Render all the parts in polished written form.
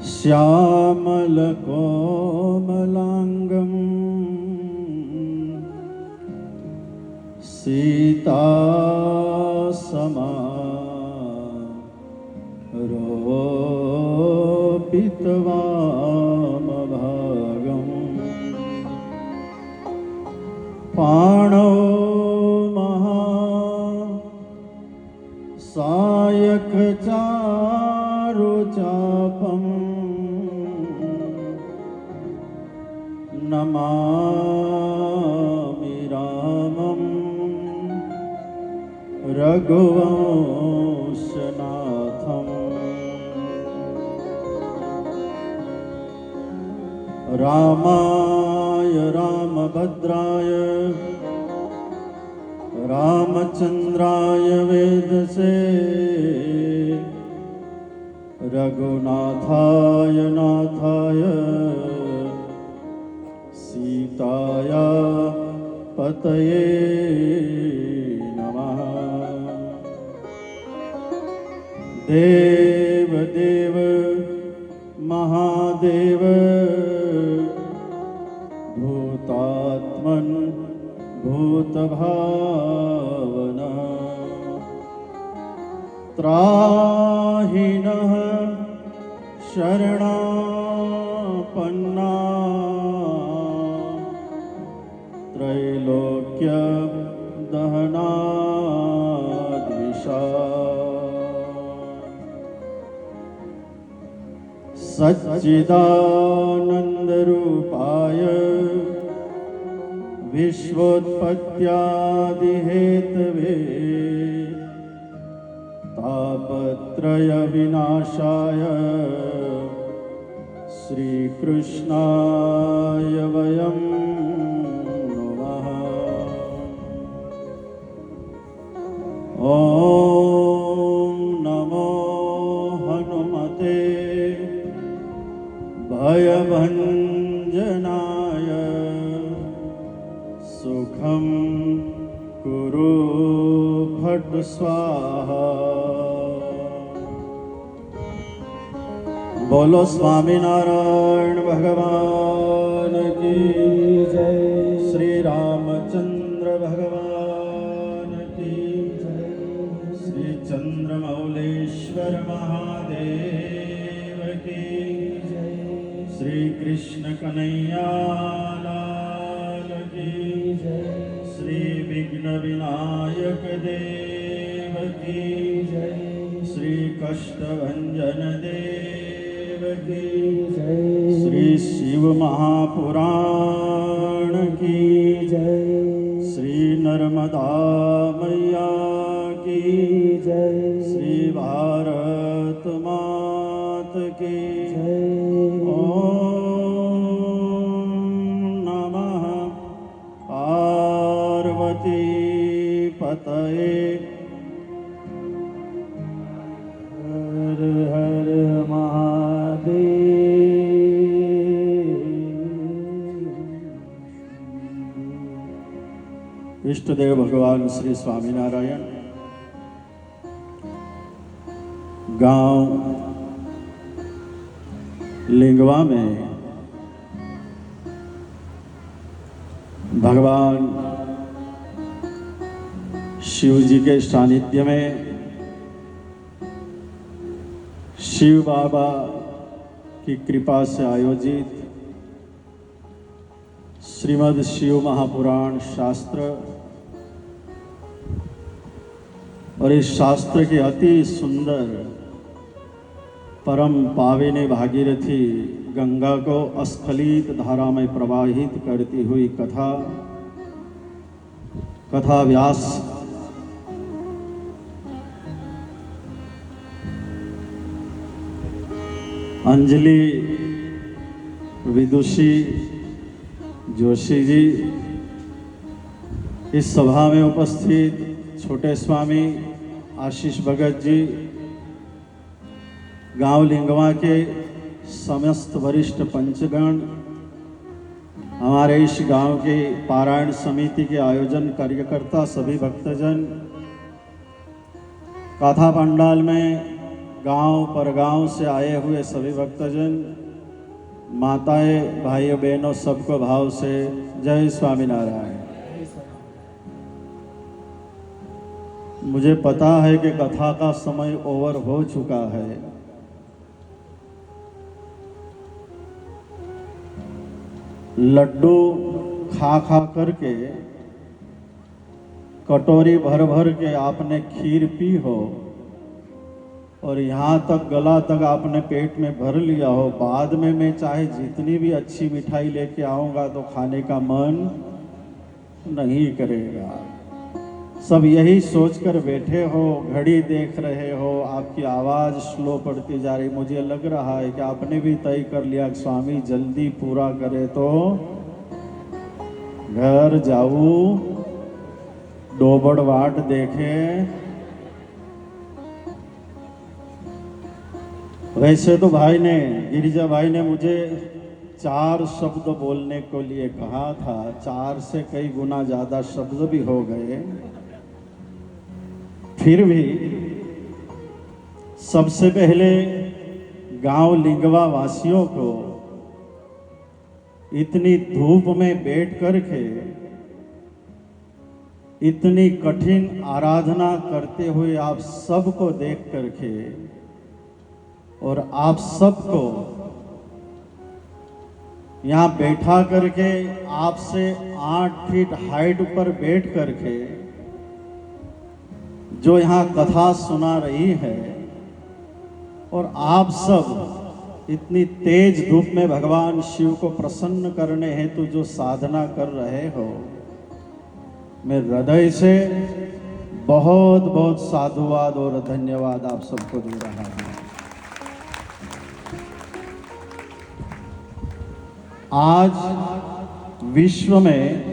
श्यामलकोमलाङ्गं सीतासमारोपितवामभागं पाणौ सायकचारुचापं नमामि रामं रघुवंशनाथम्। रामाय रामभद्राय रामचन्द्राय वेदसे रघुनाथाय नाथाय सीताया पतये नमः। देव देव महादेव भूतात्मन् भूतभावना त्राहि नः शरणापन्ना त्रैलोक्य दहनाद्विषा सच्चिदानन्दरूपाय विश्वोत्पत्त्यादिहेतवे तापत्रयविनाशाय श्रीकृष्णाय वयं नमः। ॐ नमो हनुमते भयभञ्जनाय सुखं कुरु फट् स्वाहा। बोलो स्वामीनारायण भगवान की जय। श्री रामचंद्र भगवान की जय। श्री चंद्रमौलेश्वर महादेव की जय। श्री कृष्ण कन्हैया लाल की जय। श्री विघ्न विनायक देव की जय। श्री कष्टभंजन देव की जय। श्री शिव महापुराण की जय। श्री नर्मदा मैया की जय। श्री भारत मात की जय। ओम नमः पार्वती पतये। हर हर महादेव। इष्ट देव भगवान श्री स्वामीनारायण गांव लिंगवा में भगवान शिव जी के सानिध्य में शिव बाबा की कृपा से आयोजित श्रीमद् शिव महापुराण शास्त्र और इस शास्त्र के अति सुंदर परम पाविनी भागीरथी गंगा को अस्खलित धारा में प्रवाहित करती हुई कथा व्यास अंजलि विदुषी जोशी जी, इस सभा में उपस्थित छोटे स्वामी आशीष भगत जी, गांव लिंगवा के समस्त वरिष्ठ पंचगण, हमारे इस गांव के पारायण समिति के आयोजन कार्यकर्ता, सभी भक्तजन, कथा पंडाल में गांव परगांव से आए हुए सभी भक्तजन, माताएं, भाइयों बहनों, सबको भाव से जय स्वामीनारायण। मुझे पता है कि कथा का समय ओवर हो चुका है, लड्डू खा खा करके, कटोरी भर भर के आपने खीर पी हो और यहाँ तक गला तक आपने पेट में भर लिया हो, बाद में मैं चाहे जितनी भी अच्छी मिठाई लेके आऊँगा तो खाने का मन नहीं करेगा। सब यही सोचकर बैठे हो, घड़ी देख रहे हो, आपकी आवाज़ स्लो पड़ती जा रही। मुझे लग रहा है कि आपने भी तय कर लिया कि स्वामी जल्दी पूरा करे तो घर जाऊँ, डोबड़ वाट देखे। वैसे तो भाई ने, गिरिजा भाई ने मुझे 4 शब्द बोलने को लिए कहा था, 4 से कई गुना ज़्यादा शब्द भी हो गए। फिर भी सबसे पहले गांव लिंगवा वासियों को इतनी धूप में बैठ करके इतनी कठिन आराधना करते हुए आप सबको देख करके और आप सबको यहाँ बैठा करके, आपसे 8 फीट हाइट पर बैठ करके जो यहाँ कथा सुना रही है, और आप सब इतनी तेज धूप में भगवान शिव को प्रसन्न करने हेतु जो साधना कर रहे हो, मैं हृदय से बहुत बहुत साधुवाद और धन्यवाद आप सबको दे रहा हूँ। आज विश्व में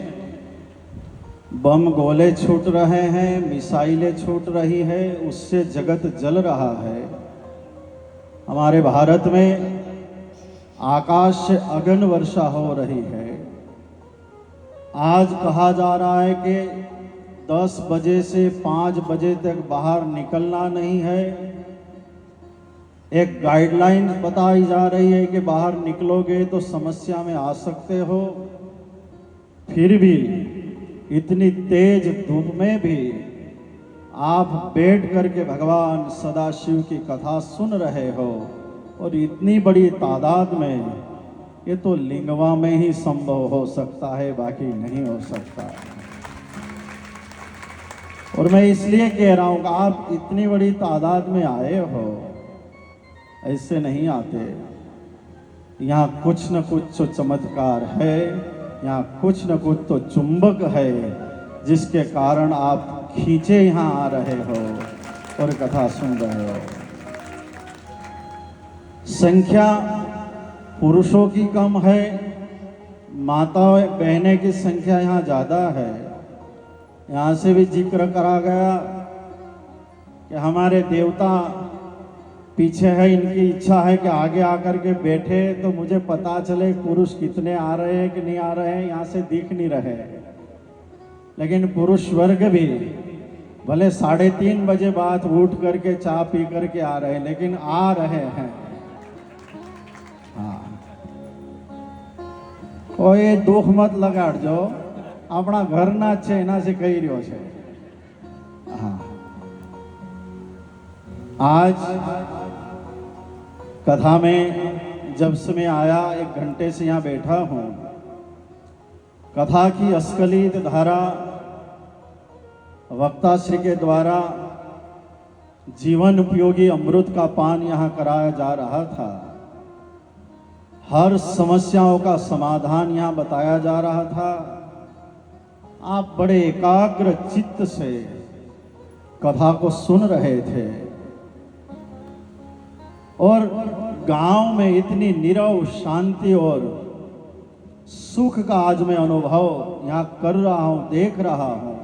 बम गोले छूट रहे हैं, मिसाइलें छूट रही है, उससे जगत जल रहा है। हमारे भारत में आकाश से अगन वर्षा हो रही है। आज कहा जा रहा है कि 10 बजे से 5 बजे तक बाहर निकलना नहीं है। एक गाइडलाइन बताई जा रही है कि बाहर निकलोगे तो समस्या में आ सकते हो। फिर भी इतनी तेज धूप में भी आप बैठ करके भगवान सदाशिव की कथा सुन रहे हो, और इतनी बड़ी तादाद में, ये तो लिंगवा में ही संभव हो सकता है, बाकी नहीं हो सकता। और मैं इसलिए कह रहा हूँ कि आप इतनी बड़ी तादाद में आए हो, ऐसे नहीं आते। यहाँ कुछ न कुछ तो चमत्कार है, यहाँ कुछ न कुछ तो चुंबक है, जिसके कारण आप खींचे यहाँ आ रहे हो और कथा सुन रहे हो। संख्या पुरुषों की कम है, माताओं बहनें की संख्या यहाँ ज़्यादा है। यहाँ से भी जिक्र करा गया कि हमारे देवता पीछे है, इनकी इच्छा है कि आगे आकर के बैठे तो मुझे पता चले पुरुष कितने आ रहे हैं कि नहीं आ रहे हैं, यहाँ से दिख नहीं रहे। लेकिन पुरुष वर्ग भी भले 3:30 बजे बाद उठ करके चाय पी करके आ रहे हैं, लेकिन आ रहे हैं। हाँ, कोई दुख मत लगाड़जो, अपना घर ना छे एना से कही रह्यो छे। हाँ, आज कथा में जब से मैं आया 1 घंटे से यहाँ बैठा हूँ, कथा की अस्खलित धारा वक्ता श्री के द्वारा जीवन उपयोगी अमृत का पान यहाँ कराया जा रहा था। हर समस्याओं का समाधान यहाँ बताया जा रहा था। आप बड़े एकाग्र चित्त से कथा को सुन रहे थे, और गांव में इतनी नीरव शांति और सुख का आज मैं अनुभव यहाँ कर रहा हूँ, देख रहा हूँ।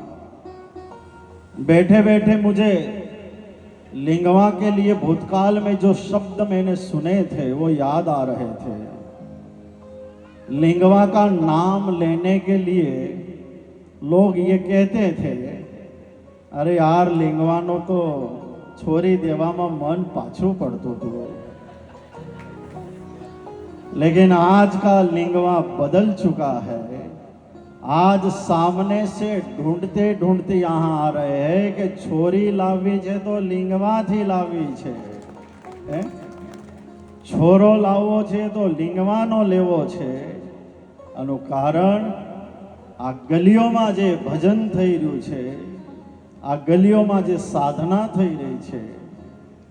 बैठे बैठे मुझे लिंगवा के लिए भूतकाल में जो शब्द मैंने सुने थे वो याद आ रहे थे। लिंगवा का नाम लेने के लिए लोग ये कहते थे, अरे यार लिंगवानो तो छोरी देवामा मन पाछू पड़तो तो, लेकिन आज का लिंगवा बदल चुका है। आज सामने से ढूंढते ढूंढते यहाँ आ रहे हैं कि छोरी लावी छे तो लिंगवा थी लावी छे, छोरो लावो छे तो लिंगवानो लेवो छे। आनु कारण आ गलियों जे भजन थई रह्युं छे, आ गलियों जे साधना थई रही छे,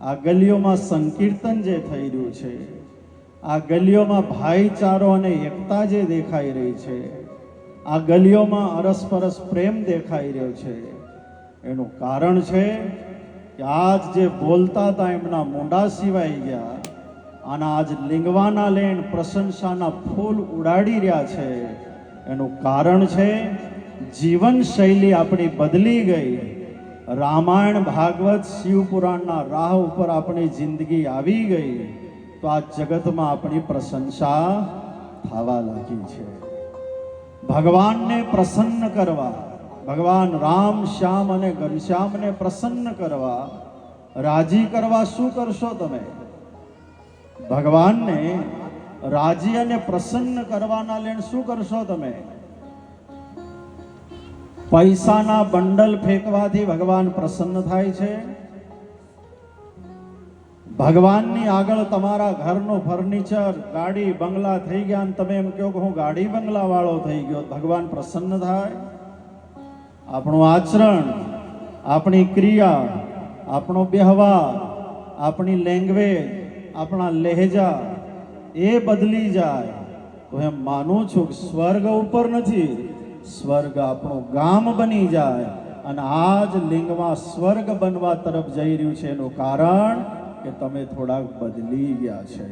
आ गलियों संकीर्तन जे थई रह्युं छे, आ गलियों भाईचारो अने एकता जे देखाई रही छे, आ गलियों अरसपरस प्रेम देखाई रह्यो छे, एनुं कारण छे कि आज जे बोलता था एमना मोंडा सीवाई गया અને આજ લિંગવાના લઈને પ્રશંસાના ફૂલ ઉડાડી રહ્યા છે। એનું કારણ છે જીવન શૈલી આપણી બદલી ગઈ। રામાયણ ભાગવત શિવ પુરાણના રાહ ઉપર આપણી જિંદગી આવી ગઈ તો આ જગતમાં આપણી પ્રશંસા થવા લાગી છે। ભગવાનને પ્રસન્ન કરવા, ભગવાન રામ શ્યામ અને ઘનશ્યામને પ્રસન્ન કરવા, રાજી કરવા શું કરશો તમે? भगवान ने राजी अने प्रसन्न करवाना लेण शू करशो तमे? पैसाना बंडल फेंकवाथी भगवान प्रसन्न थाय छे? भगवाननी आगळ तमारा घरनो फर्निचर गाड़ी बंगला थई गया अने तमे एम कहो के हुं गाड़ी बंगला वाळो थई गयो, भगवान प्रसन्न थाय? आपणुं आचरण, आपणी क्रिया, आपणो व्यवहार, आपणी लैंग्वेज, अपना लहजा ए बदली जाए तो हम मानु छू कि स्वर्ग ऊपर नहीं, स्वर्ग आपणो गाम बनी जाए। अने आज लिंगमा स्वर्ग बनवा तरफ जई रह्युं छे एनुं कारण के तमे थोड़ा बदली गया छे।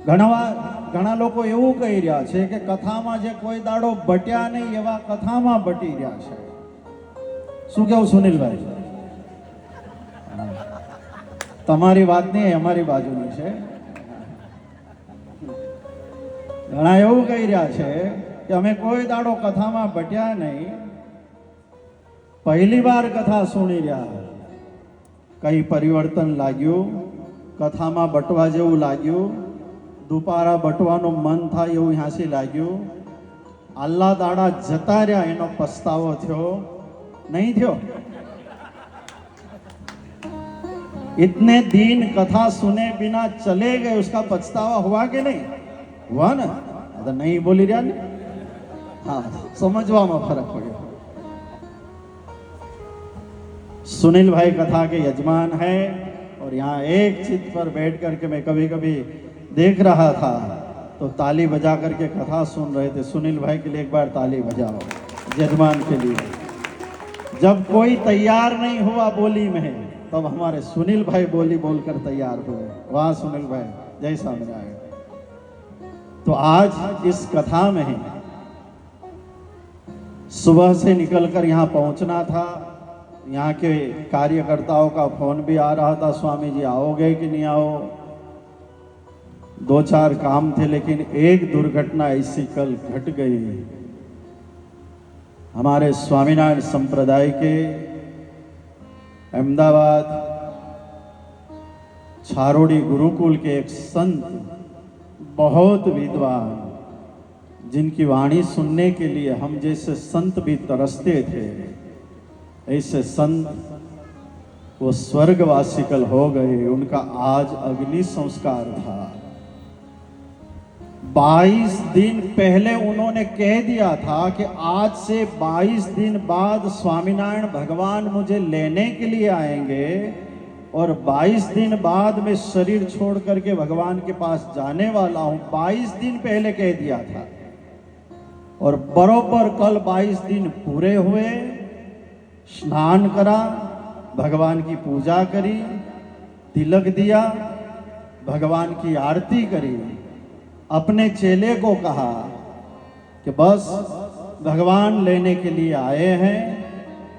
घणा लोको एवुं कही रह्या छे के कथामां जे कोई दाड़ो बट्या नहीं एवा कथामां बटी रह्या छे। शुं कहेवुं सुनीलभाई? તમારી વાત નહીં, અમારી બાજુની છે। ઘણા એવું કહી રહ્યા છે કે અમે કોઈ દાડો કથામાં બટ્યા નહીં, પહેલી વાર કથા સુણી રહ્યા, કઈ પરિવર્તન લાગ્યું, કથામાં બટવા જેવું લાગ્યું, દુપારા બટવાનું મન થાય એવું હાંસી લાગ્યું, આલ્લા દાડા જતા રહ્યા એનો પસ્તાવો થયો નહીં થયો? इतने दिन कथा सुने बिना चले गए, उसका पछतावा हुआ कि नहीं हुआ? ना तो नहीं बोली रहा ने? हाँ, समझवा में फर्क पड़े। सुनील भाई कथा के यजमान है और यहाँ एक चित पर बैठ करके मैं कभी कभी देख रहा था तो ताली बजा करके कथा सुन रहे थे। सुनील भाई के लिए एक बार ताली बजाओ, यजमान के लिए। जब कोई तैयार नहीं हुआ बोली में तब हमारे सुनील भाई बोली बोलकर तैयार हुए। वाह सुनील भाई, जय स्वामीनारायण। तो आज इस कथा में सुबह से निकलकर यहाँ पहुंचना था, यहाँ के कार्यकर्ताओं का फोन भी आ रहा था, स्वामी जी आओगे कि नहीं आओ। 2-4 काम थे, लेकिन एक दुर्घटना ऐसी कल घट गई। हमारे स्वामीनारायण संप्रदाय के अहमदाबाद छारोड़ी गुरुकुल के एक संत, बहुत विद्वान, जिनकी वाणी सुनने के लिए हम जैसे संत भी तरसते थे, ऐसे संत वो स्वर्गवासी कल हो गए। उनका आज अग्नि संस्कार था। 22 दिन पहले उन्होंने कह दिया था कि आज से 22 दिन बाद स्वामीनारायण भगवान मुझे लेने के लिए आएंगे और 22 दिन बाद मैं शरीर छोड़ करके भगवान के पास जाने वाला हूं। 22 दिन पहले कह दिया था और बरोबर कल 22 दिन पूरे हुए। स्नान करा, भगवान की पूजा करी, तिलक दिया, भगवान की आरती करी, अपने चेले को कहा कि बस भगवान लेने के लिए आए हैं,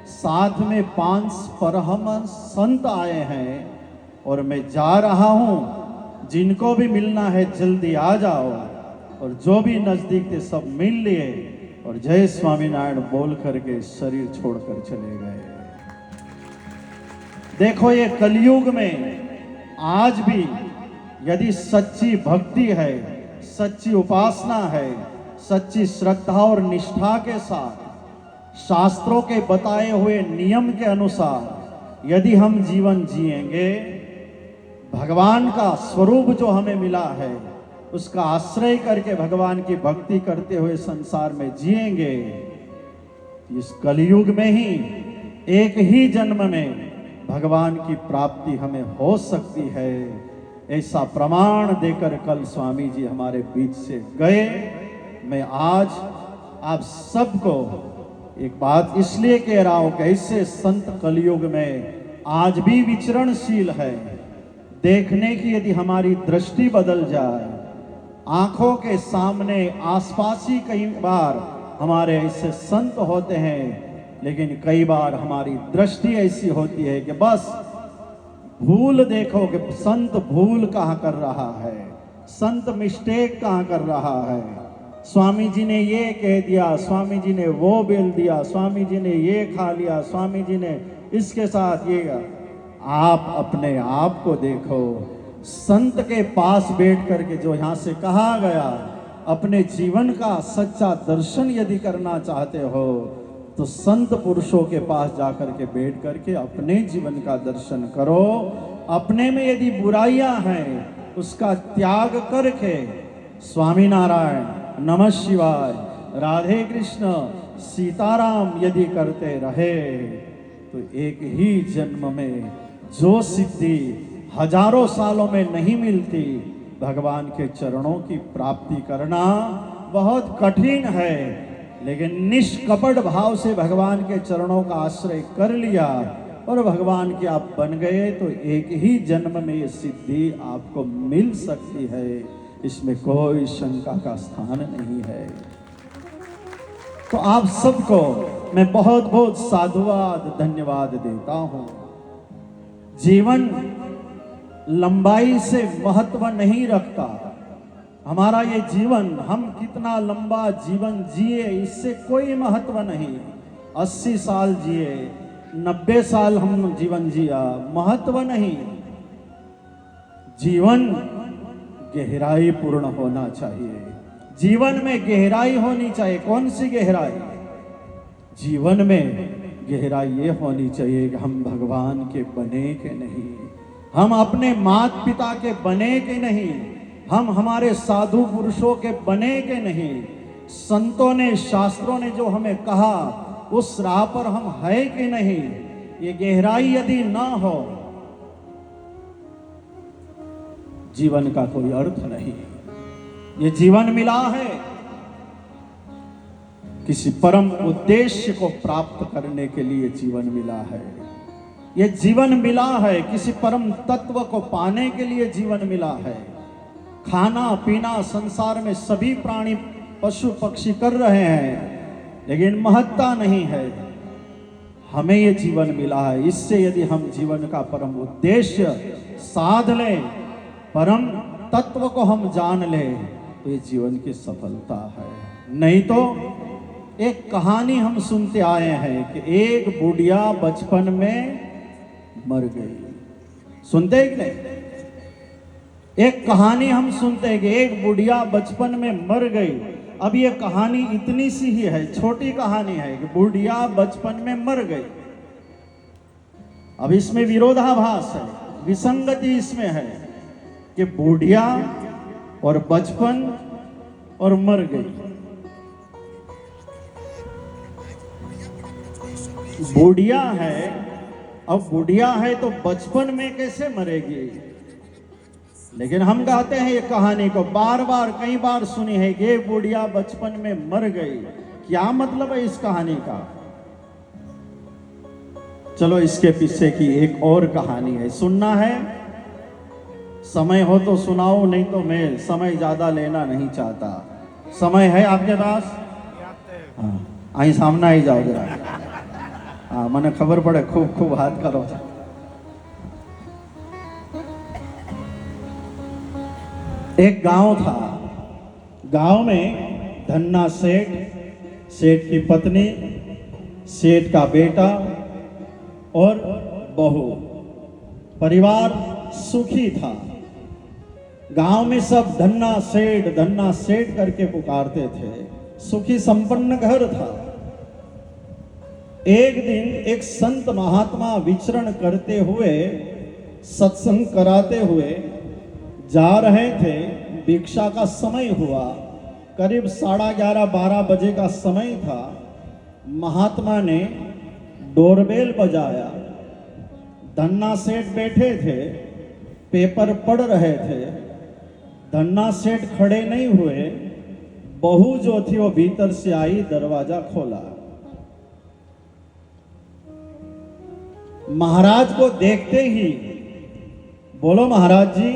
साथ में 5 परमहंस संत आए हैं और मैं जा रहा हूं, जिनको भी मिलना है जल्दी आ जाओ। और जो भी नजदीक थे सब मिल लिए और जय स्वामीनारायण बोल करके शरीर छोड़कर चले गए। देखो ये कलयुग में आज भी यदि सच्ची भक्ति है, सच्ची उपासना है, सच्ची श्रद्धा और निष्ठा के साथ शास्त्रों के बताए हुए नियम के अनुसार यदि हम जीवन जिएंगे, भगवान का स्वरूप जो हमें मिला है उसका आश्रय करके भगवान की भक्ति करते हुए संसार में जिएंगे, इस कलयुग में ही एक ही जन्म में भगवान की प्राप्ति हमें हो सकती है। ऐसा प्रमाण देकर कल स्वामी जी हमारे बीच से गए। मैं आज आप सबको एक बात इसलिए कह रहा हूं कि ऐसे संत कलयुग में आज भी विचरणशील है। देखने की यदि हमारी दृष्टि बदल जाए, आंखों के सामने आसपास ही कई बार हमारे ऐसे संत होते हैं, लेकिन कई बार हमारी दृष्टि ऐसी होती है कि बस भूल देखो कि संत भूल कहाँ कर रहा है, संत मिस्टेक कहाँ कर रहा है। स्वामी जी ने ये कह दिया, स्वामी जी ने वो बोल दिया, स्वामी जी ने ये खा लिया, स्वामी जी ने इसके साथ ये। आप अपने आप को देखो, संत के पास बैठ करके जो यहाँ से कहा गया, अपने जीवन का सच्चा दर्शन यदि करना चाहते हो तो संत पुरुषों के पास जाकर के बैठ करके अपने जीवन का दर्शन करो। अपने में यदि बुराइयां हैं उसका त्याग करके स्वामी नारायण, नमः शिवाय, राधे कृष्ण, सीताराम यदि करते रहे तो एक ही जन्म में जो सिद्धि हजारों सालों में नहीं मिलती, भगवान के चरणों की प्राप्ति करना बहुत कठिन है। लेकिन निष्कपट भाव से भगवान के चरणों का आश्रय कर लिया और भगवान के आप बन गए तो एक ही जन्म में ये सिद्धि आपको मिल सकती है, इसमें कोई शंका का स्थान नहीं है। तो आप सबको मैं बहुत बहुत साधुवाद धन्यवाद देता हूं। जीवन लंबाई से महत्व नहीं रखता। हमारा ये जीवन, हम कितना लंबा जीवन जिए इससे कोई महत्व नहीं। 80 साल जिए, 90 साल हम जीवन जिया, महत्व नहीं। जीवन गहराई पूर्ण होना चाहिए। जीवन में गहराई होनी चाहिए। कौन सी गहराई? जीवन में गहराई ये होनी चाहिए कि हम भगवान के बने के नहीं, हम अपने माता पिता के बने के नहीं, हम हमारे साधु पुरुषों के बने के नहीं, संतों ने शास्त्रों ने जो हमें कहा उस राह पर हम है कि नहीं। ये गहराई यदि ना हो, जीवन का कोई अर्थ नहीं। ये जीवन मिला है किसी परम उद्देश्य को प्राप्त करने के लिए जीवन मिला है। ये जीवन मिला है किसी परम तत्व को पाने के लिए जीवन मिला है। खाना पीना संसार में सभी प्राणी पशु पक्षी कर रहे हैं, लेकिन महत्ता नहीं है। हमें ये जीवन मिला है, इससे यदि हम जीवन का परम उद्देश्य साध लें, परम तत्व को हम जान लें, तो ये जीवन की सफलता है। नहीं तो एक कहानी हम सुनते आए हैं कि एक बुढ़िया बचपन में मर गई। सुनते हैं कि नहीं? एक कहानी हम सुनते हैं कि एक बुढ़िया बचपन में मर गई। अब ये कहानी इतनी सी ही है, छोटी कहानी है कि बुढ़िया बचपन में मर गई। अब इसमें विरोधाभास है, विसंगति इसमें है कि बुढ़िया और बचपन और मर गई। बुढ़िया है, अब बुढ़िया है तो बचपन में कैसे मरेगी? लेकिन हम कहते हैं ये कहानी को बार बार कई बार सुनी है कि बुढ़िया बचपन में मर गई। क्या मतलब है इस कहानी का? चलो इसके पीछे की एक और कहानी है, सुनना है? समय हो तो सुनाओ, नहीं तो मैं समय ज्यादा लेना नहीं चाहता। समय है आपके पास? हाँ, आई सामने आई जाओ जरा। हाँ, मैंने खबर पड़े, खूब खूब हाथ करो। एक गांव था। गांव में धन्ना सेठ, सेठ की पत्नी, सेठ का बेटा और बहू, परिवार सुखी था। गांव में सब धन्ना सेठ करके पुकारते थे। सुखी संपन्न घर था। एक दिन एक संत महात्मा विचरण करते हुए, सत्संग कराते हुए जा रहे थे। भिक्षा का समय हुआ। करीब 11:30-12 बजे का समय था। महात्मा ने डोरबेल बजाया। धन्ना सेठ बैठे थे, पेपर पढ़ रहे थे। धन्ना सेठ खड़े नहीं हुए। बहू जो थी वो भीतर से आई, दरवाजा खोला। महाराज को देखते ही, बोलो महाराज जी,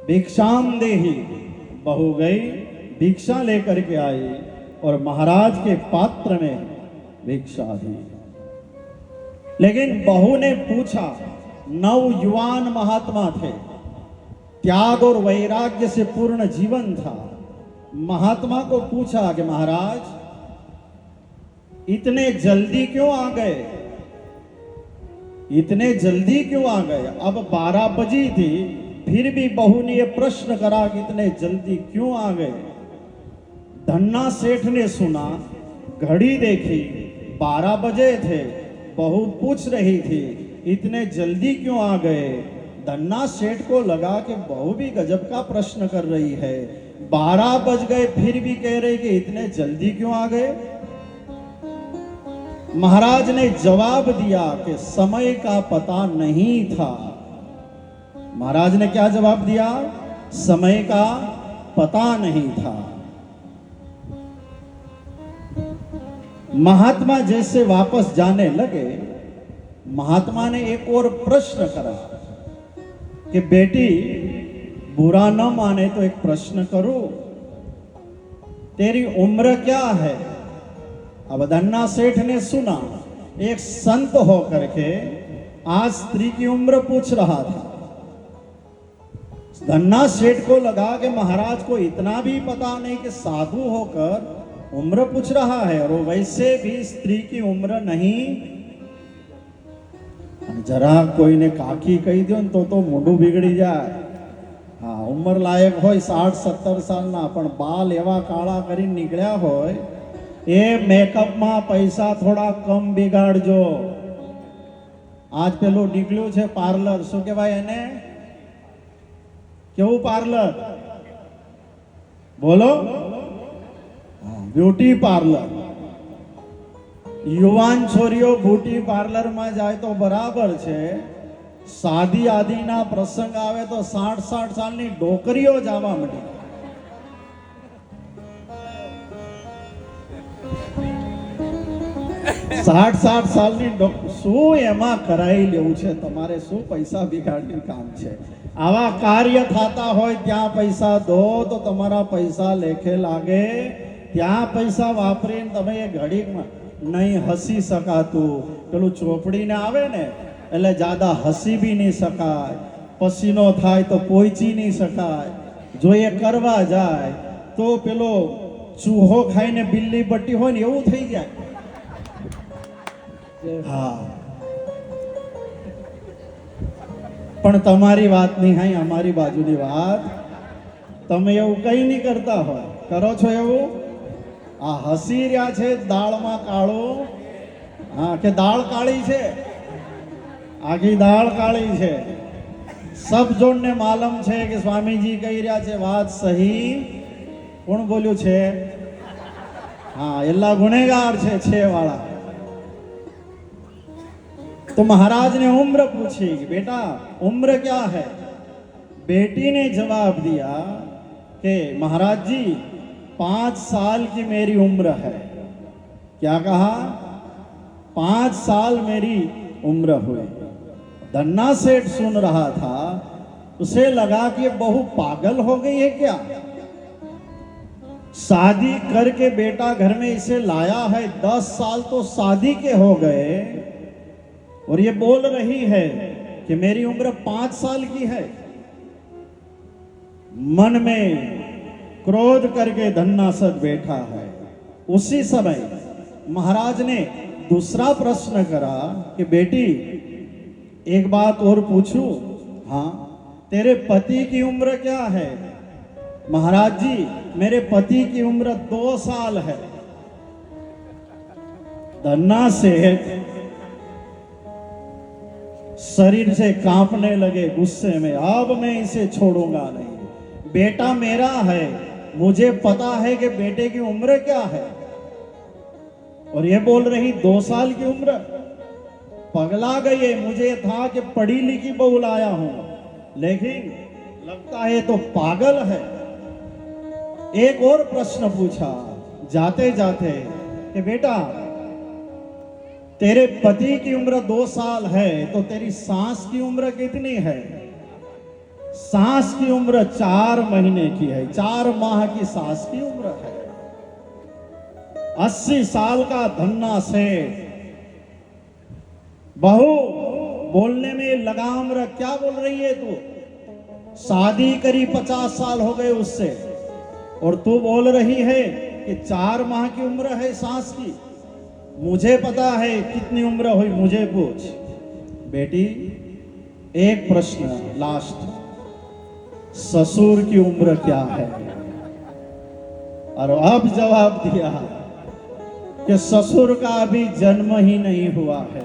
भिक्षाम देहि। बहू गई, भिक्षा लेकर के आई और महाराज के पात्र में भिक्षा दी। लेकिन बहू ने पूछा, नवयुवान महात्मा थे, त्याग और वैराग्य से पूर्ण जीवन था। महात्मा को पूछा कि महाराज इतने जल्दी क्यों आ गए? इतने जल्दी क्यों आ गए? अब 12 बजी थी, फिर भी बहू ने यह प्रश्न करा कि इतने जल्दी क्यों आ गए? धन्ना सेठ ने सुना, घड़ी देखी, 12 बजे थे। बहू पूछ रही थी इतने जल्दी क्यों आ गए? धन्ना सेठ को लगा कि बहू भी गजब का प्रश्न कर रही है। 12 बज गए फिर भी कह रही कि इतने जल्दी क्यों आ गए? महाराज ने जवाब दिया कि समय का पता नहीं था। महाराज ने क्या जवाब दिया? समय का पता नहीं था। महात्मा जैसे वापस जाने लगे, महात्मा ने एक और प्रश्न करा कि बेटी, बुरा न माने तो एक प्रश्न करूं, तेरी उम्र क्या है? अब धन्ना सेठ ने सुना, एक संत होकर के आज स्त्री की उम्र पूछ रहा था। धन्ना सेठ को लगा कि महाराज को इतना भी पता नहीं कि साधु होकर उम्र पूछ रहा है, और वैसे भी स्त्री की उम्र नहीं। जरा कोई ने काकी कही दो तो मोढું बिगड़ी जाए। हाँ, उम्र लायक हो 60-70 सालना, पण बाल एवा काळा करीने निकळ्या होय, ए मेकअप में पैसा थोड़ा कम बिगाड़जो। आज पेलू निकलू छे पार्लर, शू कहेवाय एने? केवू पार्लर? बोलो, ब्यूटी पार्लर। युवान छोरीओ ब्यूटी पार्लर में जाए तो बराबर छे, शादी आदि ना प्रसंग आवे तो 60-60 सालनी डोकरीओ जावा मळी। 60-60 सालनी शू एमां कराई लेवुं छे? तमारे शू पैसा बिगाड़ने काम छे? आवा कार्य थाता होय त्यां पैसा दो तो तमारा पैसा लेखे लागे। त्यां पैसा वापरीने तमे ए घड़ीकमां नहीं हसी सकातुं। पेलुं ચોપડીને આવે ને એટલે ज्यादा हसी भी नहीं शकाय, पसीनो थाय तो पोंची नहीं शकाय। जो ये करवा जाए तो पेलो चूहो खाईने बिल्ली बट्टी होय ने एवुं थई जाय। हाँ, पण तमारी वात नहीं हाई, अमारी बाजुनी वात। तमे एवुं कई नहीं करता होय, करो छो एवुं? आ हसी रह्या छे दाळमां काळो। हाँ, के दाळ काળી छे, आखी दाळ काળી छे। सब जोड़ने मालूम छे कि स्वामीजी कही रह्या छे वात सही। कोण बोल्યું छे? हाँ, एला गुનેગાर छे वाला। तो महाराज ने उम्र पूछी, बेटा उम्र क्या है? बेटी ने जवाब दिया कि महाराज जी 5 साल की मेरी उम्र है। क्या कहा? 5 साल मेरी उम्र हुई। धन्ना सेठ सुन रहा था, उसे लगा कि ये बहू पागल हो गई है क्या? शादी करके बेटा घर में इसे लाया है, 10 साल तो शादी के हो गए, और ये बोल रही है कि मेरी उम्र 5 साल की है। मन में क्रोध करके धन्ना सेठ बैठा है। उसी समय महाराज ने दूसरा प्रश्न करा कि बेटी एक बात और पूछूं? हाँ, तेरे पति की उम्र क्या है? महाराज जी, मेरे पति की उम्र 2 साल है। धन्ना सेठ शरीर से कांपने लगे गुस्से में, अब मैं इसे छोड़ूंगा नहीं। बेटा मेरा है, मुझे पता है कि बेटे की उम्र क्या है, और ये बोल रही 2 साल की उम्र। पगला गई है। मुझे था कि पढ़ी लिखी बहू लाया हूं, लेकिन लगता है तो पागल है। एक और प्रश्न पूछा जाते जाते कि बेटा, तेरे पति की उम्र 2 साल है, तो तेरी सास की उम्र कितनी है? सास की उम्र 4 महीने की है, 4 माह की सास की उम्र है। 80 साल का धन्ना सेठ। बहू, बोलने में लगाम रख। क्या बोल रही है तू? शादी करी 50 साल हो गए उससे, और तू बोल रही है कि 4 माह की उम्र है सास की। मुझे पता है कितनी उम्र हुई, मुझे पूछ। बेटी, एक प्रश्न लास्ट, ससुर की उम्र क्या है? और अब जवाब दिया कि ससुर का अभी जन्म ही नहीं हुआ है।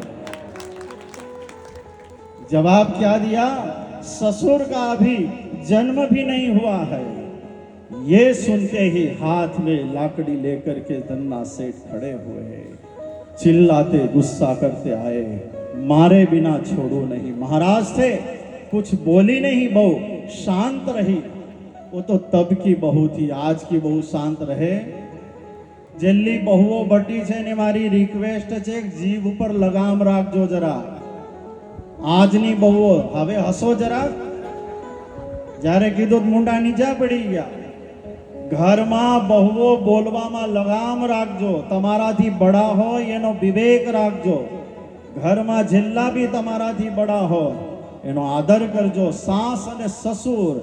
जवाब क्या दिया? ससुर का अभी जन्म भी नहीं हुआ है। ये सुनते ही हाथ में लाकड़ी लेकर के धन्ना सेठ खड़े हुए, चिल्लाते गुस्सा करते आए, मारे बिना छोड़ो नहीं। महाराज थे, कुछ बोली नहीं बहू, शांत रही। वो तो तब की बहू थी, आज की बहू शांत रहे? जल्दी बहुओ बटी छे ने मारी रिक्वेस्ट छे, जीभ ઉપર लगाम રાખજો જરા। આજની બહુઓ હવે હસો જરા। જ્યારે કીધું મુંડા નીચા પડી ગયા। ઘરમાં બહુઓ બોલવામાં લગામ રાખજો, તમારાથી બડા હોય એનો વિવેક રાખજો। ઘરમાં જેટલા બી તમારાથી બડા હોય એનો આદર કરજો। સાસ અને સસુર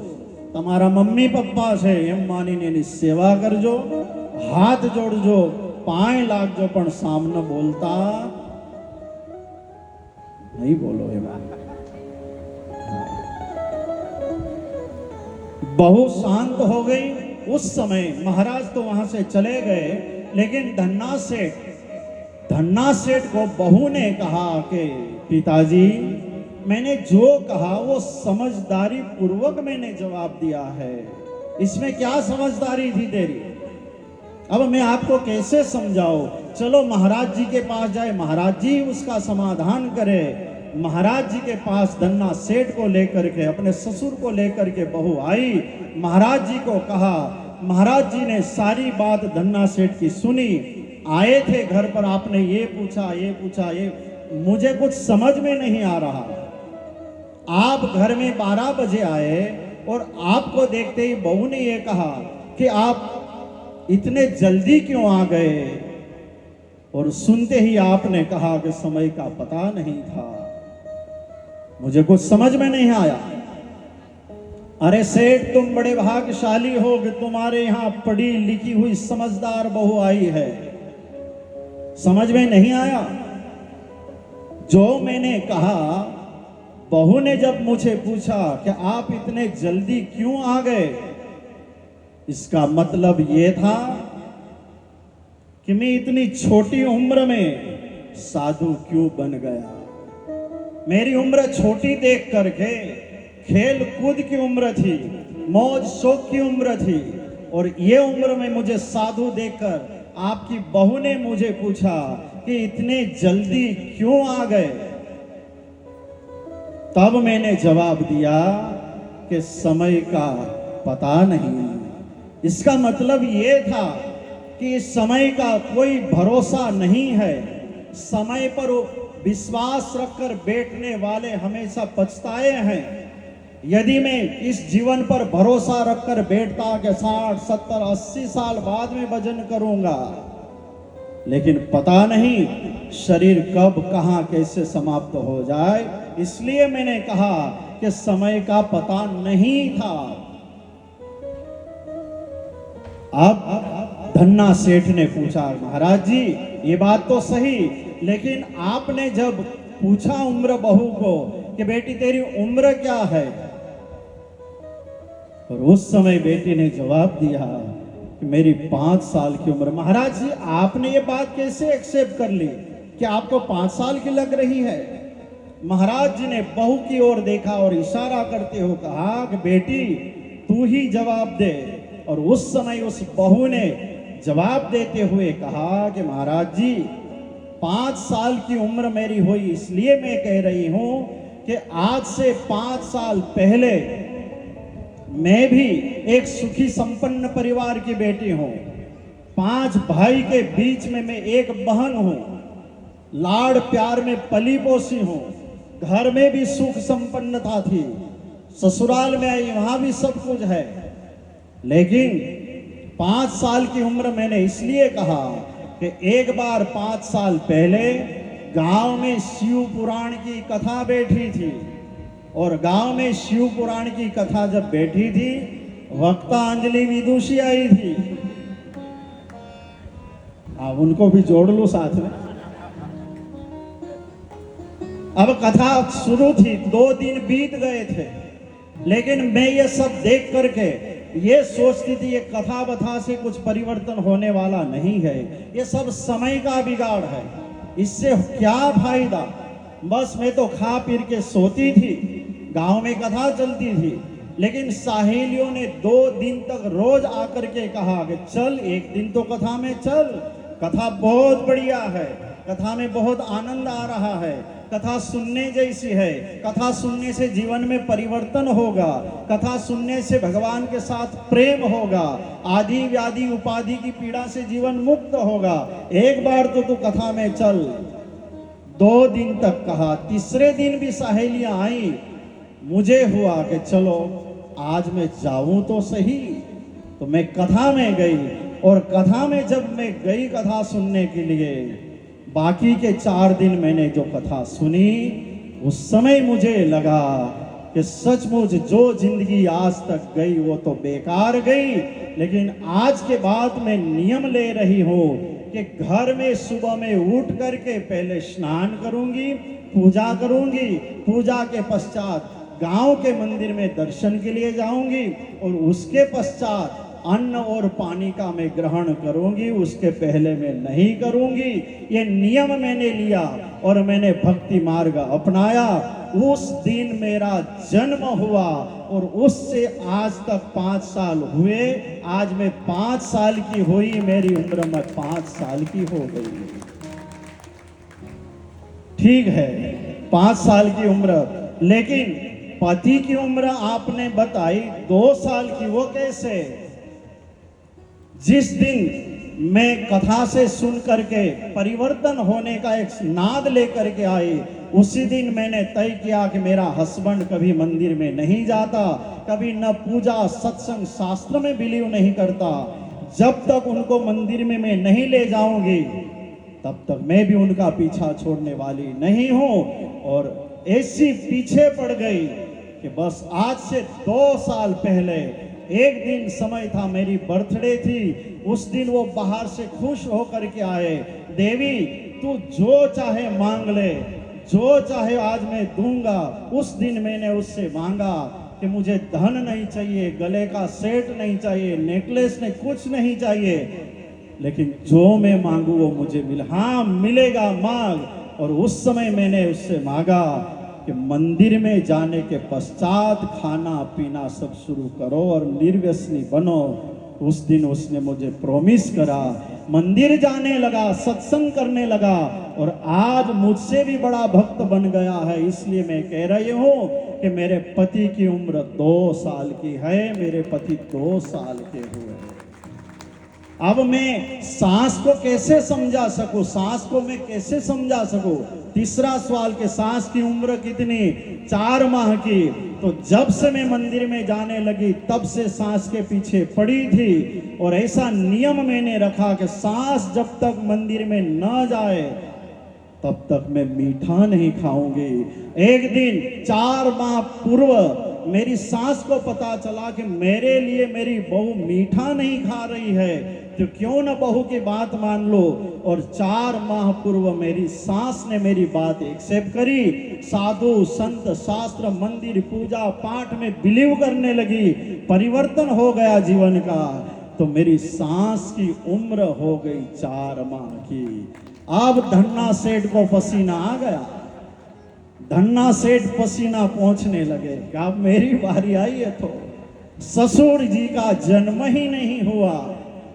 તમારા મમ્મી પપ્પા છે એમ માનીને એની સેવા કરજો, હાથ જોડજો, પાય લાગજો, પણ સામને બોલતા नहीं बोलो ये बात। बहू शांत हो गई। उस समय महाराज तो वहां से चले गए, लेकिन धन्ना सेठ को बहू ने कहा कि पिताजी, मैंने जो कहा वो समझदारी पूर्वक मैंने जवाब दिया है। इसमें क्या समझदारी थी तेरी? अब मैं आपको कैसे समझाऊं? चलो महाराज जी के पास जाए, महाराज जी उसका समाधान करे। महाराज जी के पास धन्ना सेठ को लेकर के, अपने ससुर को लेकर के बहू आई। महाराज जी को कहा। महाराज जी ने सारी बात धन्ना सेठ की सुनी। आए थे घर पर, आपने ये पूछा, ये पूछा, ये मुझे कुछ समझ में नहीं आ रहा। आप घर में 12 बजे आए और आपको देखते ही बहू ने ये कहा कि आप इतने जल्दी क्यों आ गए? और सुनते ही आपने कहा कि समय का पता नहीं था। मुझे कुछ समझ में नहीं आया। अरे सेठ, तुम बड़े भाग्यशाली हो कि तुम्हारे यहां पढ़ी लिखी हुई समझदार बहू आई है। समझ में नहीं आया जो मैंने कहा? बहू ने जब मुझे पूछा कि आप इतने जल्दी क्यों आ गए, इसका मतलब ये था कि मैं इतनी छोटी उम्र में साधु क्यों बन गया। मेरी उम्र छोटी देख करके, खेल कूद की उम्र थी, मौज शौक की उम्र थी, और ये उम्र में मुझे साधु देखकर आपकी बहू ने मुझे पूछा कि इतने जल्दी क्यों आ गए। तब मैंने जवाब दिया कि समय का पता नहीं। इसका मतलब ये था कि इस समय का कोई भरोसा नहीं है। समय पर विश्वास रखकर बैठने वाले हमेशा पछताए हैं। यदि मैं इस जीवन पर भरोसा रखकर बैठता कि 60, 70, 80 साल बाद में भजन करूंगा, लेकिन पता नहीं शरीर कब कहां कैसे समाप्त हो जाए। इसलिए मैंने कहा कि समय का पता नहीं था। अब धन्ना सेठ ने पूछा, महाराज जी ये बात तो सही, लेकिन आपने जब पूछा उम्र बहू को कि बेटी तेरी उम्र क्या है। और उस समय बेटी ने जवाब दिया कि मेरी 5 साल की उम्र। महाराज जी, आपने ये बात कैसे एक्सेप्ट कर ली कि आपको 5 साल की लग रही है। महाराज जी ने बहू की ओर देखा और इशारा करते हुए कहा कि बेटी तू ही जवाब दे। और उस समय उस बहू ने जवाब देते हुए कहा कि महाराज जी 5 साल की उम्र मेरी हुई, इसलिए मैं कह रही हूं कि आज से 5 साल पहले मैं भी एक सुखी संपन्न परिवार की बेटी हूं। 5 भाई के बीच में मैं एक बहन हूं। लाड़ प्यार में पली पोसी हूं। घर में भी सुख संपन्नता थी, ससुराल में आई वहां भी सब कुछ है। लेकिन 5 साल की उम्र मैंने इसलिए कहा कि एक बार 5 साल पहले गांव में शिव पुराण की कथा बैठी थी। और गांव में शिव पुराण की कथा जब बैठी थी, वक्ता अंजलि विदुषी आई थी। आप उनको भी जोड़ लो साथ में। अब कथा शुरू थी, 2 दिन बीत गए थे, लेकिन मैं ये सब देख करके ये सोचती थी ये कथा बथा से कुछ परिवर्तन होने वाला नहीं है, ये सब समय का बिगाड़ है, इससे क्या फायदा। बस मैं तो खा पी के सोती थी, गांव में कथा चलती थी। लेकिन सहेलियों ने 2 दिन तक रोज आकर के कहा कि चल एक दिन तो कथा में चल, कथा बहुत बढ़िया है, कथा में बहुत आनंद आ रहा है, कथा सुनने जैसी है, कथा सुनने से जीवन में परिवर्तन होगा, कथा सुनने से भगवान के साथ प्रेम होगा, आदि व्याधि उपाधि की पीड़ा से जीवन मुक्त होगा, एक बार तो तू कथा में चल। 2 दिन तक कहा, तीसरे दिन भी सहेलियां आई, मुझे हुआ कि चलो आज मैं जाऊं तो सही। तो मैं कथा में गई, और कथा में जब मैं गई कथा सुनने के लिए, बाकी के 4 दिन मैंने जो कथा सुनी, उस समय मुझे लगा कि सचमुच जो जिंदगी आज तक गई वो तो बेकार गई। लेकिन आज के बाद मैं नियम ले रही हूं कि घर में सुबह में उठ करके पहले स्नान करूंगी, पूजा करूंगी, पूजा के पश्चात गांव के मंदिर में दर्शन के लिए जाऊंगी, और उसके पश्चात अन्न और पानी का मैं ग्रहण करूंगी, उसके पहले मैं नहीं करूंगी। ये नियम मैंने लिया और मैंने भक्ति मार्ग अपनाया। उस दिन मेरा जन्म हुआ और उससे आज तक 5 साल हुए। आज मैं 5 साल की हुई, मेरी उम्र में 5 साल की हो गई। ठीक है, 5 साल की उम्र, लेकिन पति की उम्र आपने बताई 2 साल की, वो कैसे? जिस दिन मैं कथा से सुन करके परिवर्तन होने का एक नाद लेकर के आई, उसी दिन मैंने तय किया कि मेरा हस्बैंड कभी मंदिर में नहीं जाता, कभी न पूजा सत्संग शास्त्र में बिलीव नहीं करता। जब तक उनको मंदिर में मैं नहीं ले जाऊंगी, तब तक मैं भी उनका पीछा छोड़ने वाली नहीं हूं। और ऐसी पीछे पड़ गई कि बस आज से 2 साल पहले एक दिन समय था, मेरी बर्थडे थी। उस दिन वो बाहर से खुश होकर के आए, देवी तू जो चाहे मांग ले, जो चाहे आज मैं दूंगा। उस दिन मैंने उससे मांगा कि मुझे धन नहीं चाहिए, गले का सेट नहीं चाहिए, नेकलेस नहीं, कुछ नहीं चाहिए, लेकिन जो मैं मांगू वो मुझे मिले। हाँ मिलेगा, मांग। और उस समय मैंने उससे मांगा कि मंदिर में जाने के पश्चात खाना पीना सब शुरू करो और निर्व्यसनी बनो। उस दिन उसने मुझे प्रॉमिस करा, मंदिर जाने लगा, सत्संग करने लगा, और आज मुझसे भी बड़ा भक्त बन गया है। इसलिए मैं कह रही हूं कि मेरे पति की उम्र 2 साल की है, मेरे पति 2 साल के हुए। अब मैं सास को कैसे समझा सकूं, सास को मैं कैसे समझा सकूं? तीसरा सवाल कि सास की उम्र कितनी? 4 माह की। तो जब से मैं मंदिर में जाने लगी तब से सास के पीछे पड़ी थी, और ऐसा नियम मैंने रखा कि सास जब तक मंदिर में न जाए तब तक मैं मीठा नहीं खाऊंगी। एक दिन 4 माह पूर्व मेरी सास को पता चला कि मेरे लिए मेरी बहू मीठा नहीं खा रही है, तो क्यों न बहू की बात मान लो। और 4 माह पूर्व मेरी सास ने मेरी बात एक्सेप्ट करी, साधु संत शास्त्र मंदिर पूजा पाठ में बिलीव करने लगी, परिवर्तन हो गया जीवन का। तो मेरी सास की उम्र हो गई 4 माह की। अब धन्ना सेठ को पसीना आ गया, धन्ना सेठ पसीना पहुंचने लगे कि अब मेरी बारी आई है। तो ससुर जी का जन्म ही नहीं हुआ,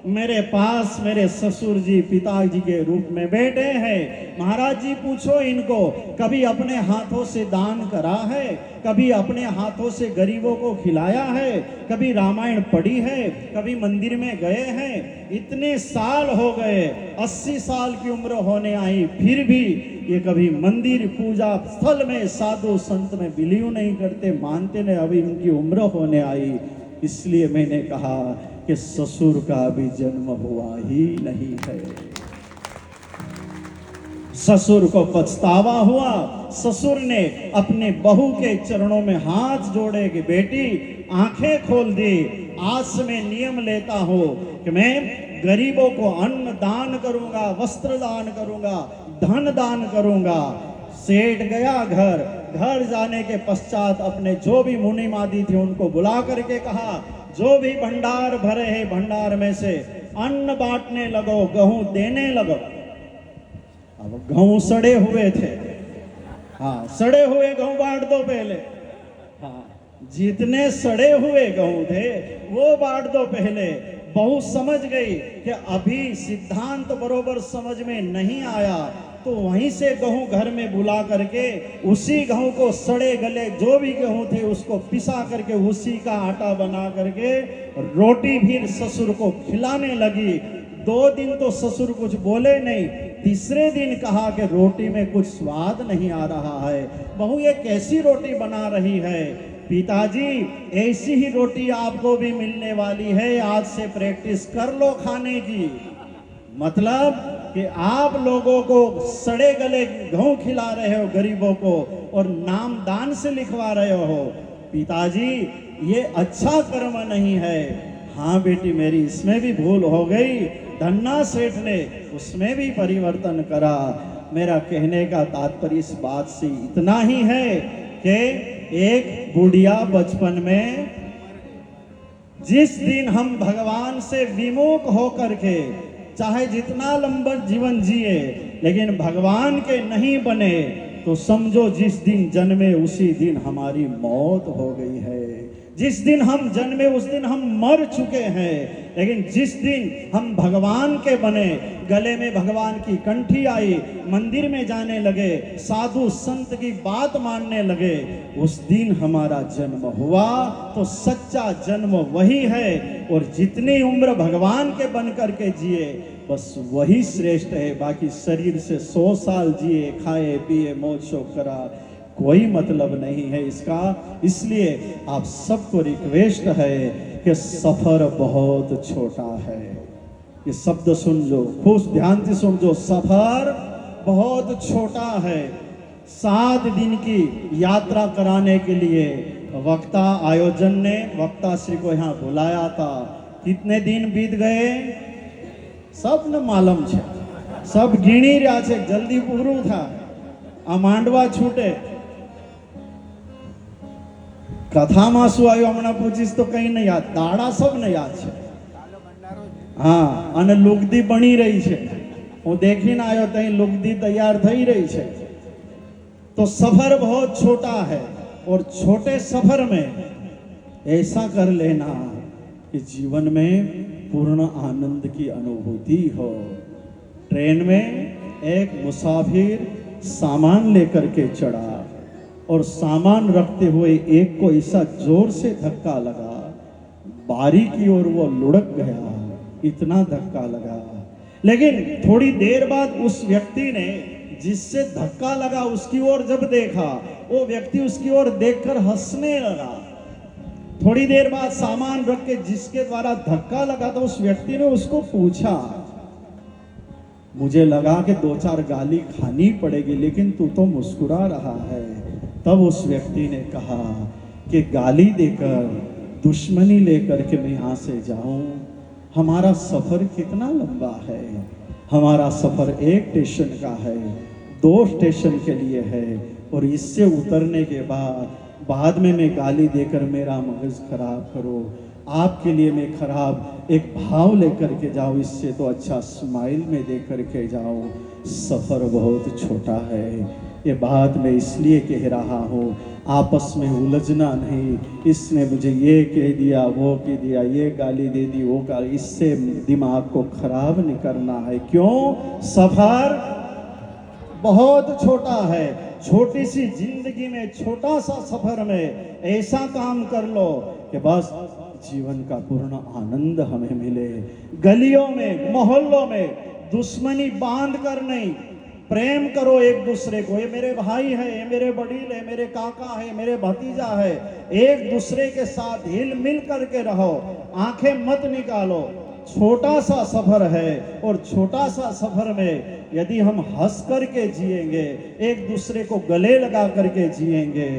मेरे पास मेरे ससुर जी पिताजी के रूप में बैठे हैं। महाराज जी पूछो इनको, कभी अपने हाथों से दान करा है, कभी अपने हाथों से गरीबों को खिलाया है, कभी रामायण पढ़ी है, कभी मंदिर में गए हैं? इतने साल हो गए, 80 साल की उम्र होने आई, फिर भी ये कभी मंदिर पूजा स्थल में साधु संत में बिलीव नहीं करते, मानते नहीं। अभी इनकी उम्र होने आई, इसलिए मैंने कहा कि ससुर का भी जन्म हुआ ही नहीं है। ससुर को पछतावा हुआ। ससुर ने अपने बहू के चरणों में हाथ जोड़े कि बेटी आंखें खोल दी, आज से मैं नियम लेता हूं कि मैं गरीबों को अन्न दान करूंगा, वस्त्र दान करूंगा, धन दान करूंगा। सेठ गया घर जाने के पश्चात अपने जो भी मुनि मादी थे उनको बुला करके कहा, जो भी भंडार भरे हैं भंडार में से अन्न बांटने लगो, गेहूं देने लगो। अब गेहूं सड़े हुए थे, हाँ सड़े हुए गेहूं बांट दो पहले। हाँ जितने सड़े हुए गेहूं थे वो बांट दो पहले। बहू समझ गई कि अभी सिद्धांत बरोबर समझ में नहीं आया, तो वहीं से गेहूं घर में बुला करके उसी गेहूं को सड़े गले जो भी गेहूं थे उसको पिसा करके उसी का आटा बना करके रोटी भी ससुर को खिलाने लगी। 2 दिन तो ससुर कुछ बोले नहीं, तीसरे दिन कहा कि रोटी में कुछ स्वाद नहीं आ रहा है, बहू ये कैसी रोटी बना रही है? पिताजी ऐसी ही रोटी आपको भी मिलने वाली है, आज से प्रैक्टिस कर लो खाने की। मतलब कि आप लोगों को सड़े गले गेहूं खिला रहे हो गरीबों को और नाम दान से लिखवा रहे हो। पिताजी ये अच्छा कर्म नहीं है। हाँ बेटी मेरी, इसमें भी भूल हो गई। धन्ना सेठ ने उसमें भी परिवर्तन करा। मेरा कहने का तात्पर्य इस बात से इतना ही है कि एक बुढ़िया बचपन में जिस दिन हम भगवान से विमुख होकर के चाहे जितना लंबा जीवन जिए लेकिन भगवान के नहीं बने, तो समझो जिस दिन जन्मे उसी दिन हमारी मौत हो गई है। जिस दिन हम जन्मे उस दिन हम मर चुके हैं। लेकिन जिस दिन हम भगवान के बने, गले में भगवान की कंठी आई, मंदिर में जाने लगे, साधु संत की बात मानने लगे, उस दिन हमारा जन्म हुआ। तो सच्चा जन्म वही है। और जितनी उम्र भगवान के बन करके जिए बस वही श्रेष्ठ है। बाकी शरीर से 100 साल जिए, खाए पिए मौज शौक करा, कोई मतलब नहीं है इसका। इसलिए आप सबको रिक्वेस्ट है कि सफर बहुत छोटा है। ये शब्द सुन लो, खूब ध्यान से सुन लो, सफर बहुत छोटा है। 7 दिन की यात्रा कराने के लिए वक्ता आयोजन ने वक्ता श्री को यहाँ बुलाया था। कितने दिन बीत गए सब न मालूम है, सब गिनी रहा है, जल्दी पूरू था, आ માંડવા છૂટે કથામાં શું આવ્યું હમણાં પૂછીશ તો કઈ નહીં યાદ, દાડા સબ ને યાદ છે। હા અને લુગદી બની રહી છે, હું देखीને આવ્યો તઈ લુગદી તૈયાર થઈ રહી છે। तो सफर बहुत छोटा है और छोटे सफर में ऐसा कर लेना कि जीवन में पूर्ण आनंद की अनुभूति हो। ट्रेन में एक मुसाफिर सामान लेकर के चढ़ा और सामान रखते हुए एक को ऐसा जोर से धक्का लगा, बारी की ओर वो लुढ़क गया, इतना धक्का लगा। लेकिन थोड़ी देर बाद उस व्यक्ति ने जिससे धक्का लगा उसकी ओर जब देखा, वो व्यक्ति उसकी ओर देखकर हंसने लगा। थोड़ी देर बाद सामान रख के जिसके द्वारा धक्का लगा था उस व्यक्ति ने उसको पूछा, मुझे लगा कि 2-4 गाली खानी पड़ेगी लेकिन तू तो मुस्कुरा रहा है। तब उस व्यक्ति ने कहा कि गाली देकर दुश्मनी लेकर के मैं यहाँ से जाऊं, हमारा सफ़र कितना लंबा है। हमारा सफ़र एक स्टेशन का है, 2 स्टेशन के लिए है, और इससे उतरने के बाद में मैं गाली देकर मेरा मगज खराब करो, आपके लिए मैं खराब एक भाव लेकर के जाऊँ, इससे तो अच्छा स्माइल में दे कर के जाऊँ। सफ़र बहुत छोटा है, ये बात मैं इसलिए कह रहा हूँ, आपस में उलझना नहीं। इसने मुझे ये कह दिया, वो कह दिया, ये गाली दे दी, वो गाली, इससे दिमाग को खराब नहीं करना है। क्यों? सफ़र बहुत छोटा है। छोटी सी जिंदगी में, छोटा सा सफ़र में ऐसा काम कर लो कि बस जीवन का पूर्ण आनंद हमें मिले। गलियों में, मोहल्लों में दुश्मनी बांध कर नहीं, प्रेम करो एक दूसरे को। ये मेरे भाई है, ये मेरे बड़ील है, मेरे काका है, मेरे भतीजा है। एक दूसरे के साथ हिल मिल करके रहो, आंखें मत निकालो। छोटा सा सफर है, और छोटा सा सफर में यदि हम हंस करके जिएंगे, एक दूसरे को गले लगा करके जिएंगे,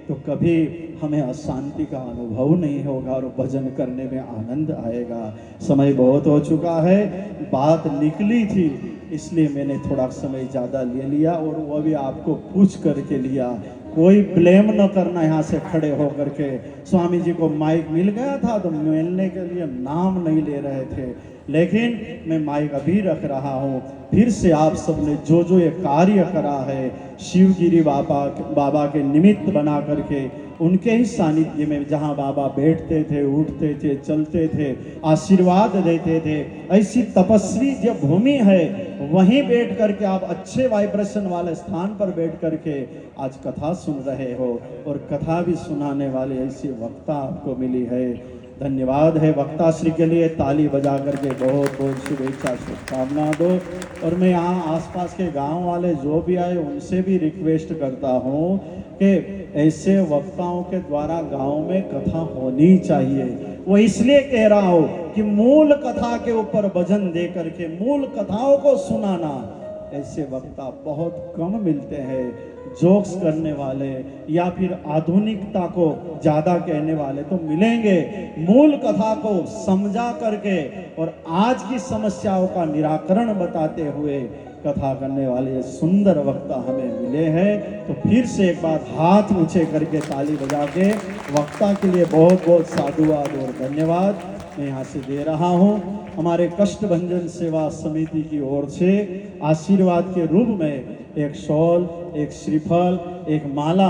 तो कभी हमें अशांति का अनुभव नहीं होगा और भजन करने में आनंद आएगा। समय बहुत हो चुका है, बात निकली थी इसलिए मैंने थोड़ा समय ज़्यादा ले लिया, और वो भी आपको पूछ करके लिया। कोई ब्लेम न करना यहाँ से खड़े हो करके। स्वामी जी को माइक मिल गया था तो मिलने के लिए नाम नहीं ले रहे थे, लेकिन मैं माइक अभी रख रहा हूँ। फिर से आप सबने जो जो ये कार्य करा है, शिवगिरी बाबा के निमित्त बना करके, उनके ही सानिध्य में जहाँ बाबा बैठते थे, उठते थे, चलते थे, आशीर्वाद देते थे, ऐसी तपस्वी जो भूमि है वहीं बैठ करके आप अच्छे वाइब्रेशन वाले स्थान पर बैठ करके आज कथा सुन रहे हो, और कथा भी सुनाने वाले ऐसी वक्ता आपको मिली है। धन्यवाद है वक्ता श्री के लिए। ताली बजा करके बहुत बहुत शुभेच्छा, शुभकामना दो। और मैं यहाँ आसपास के गांव वाले जो भी आए उनसे भी रिक्वेस्ट करता हूँ कि ऐसे वक्ताओं के द्वारा गांव में कथा होनी चाहिए। वो इसलिए कह रहा हूँ कि मूल कथा के ऊपर भजन दे करके मूल कथाओं को सुनाना, ऐसे वक्ता बहुत कम मिलते हैं। जोक्स करने वाले या फिर आधुनिकता को ज़्यादा कहने वाले तो मिलेंगे, मूल कथा को समझा करके और आज की समस्याओं का निराकरण बताते हुए कथा करने वाले सुंदर वक्ता हमें मिले हैं। तो फिर से एक बार हाथ ऊंचे करके ताली बजा के वक्ता के लिए बहुत बहुत साधुवाद और धन्यवाद मैं यहाँ से दे रहा हूँ। हमारे कष्टभंजन सेवा समिति की ओर से आशीर्वाद के रूप में एक शॉल, एक श्रीफल, एक माला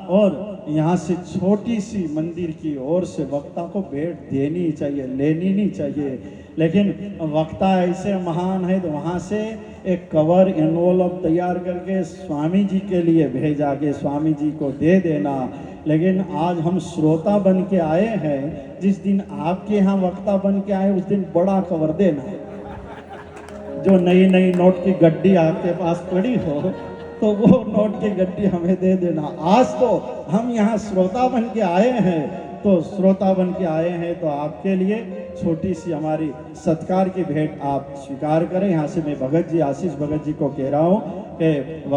और यहाँ से छोटी सी मंदिर की ओर से वक्ता को भेंट देनी चाहिए, लेनी नहीं चाहिए। लेकिन वक्ता ऐसे महान है तो वहाँ से एक कवर एनवलप तैयार करके स्वामी जी के लिए भेजा के स्वामी जी को दे देना। लेकिन आज हम श्रोता बन के आए हैं, जिस दिन आपके यहाँ वक्ता बन के आए उस दिन बड़ा कवर देना। जो नई नई नोट की गड्डी आपके पास पड़ी हो तो वो नोट की गड्डी हमें दे देना। आज तो हम यहाँ श्रोता बन के आए हैं, तो श्रोता बन के आए हैं तो आपके लिए छोटी सी हमारी सत्कार की भेंट आप स्वीकार करें। यहाँ से मैं भगत जी, आशीष भगत जी को कह रहा हूँ कि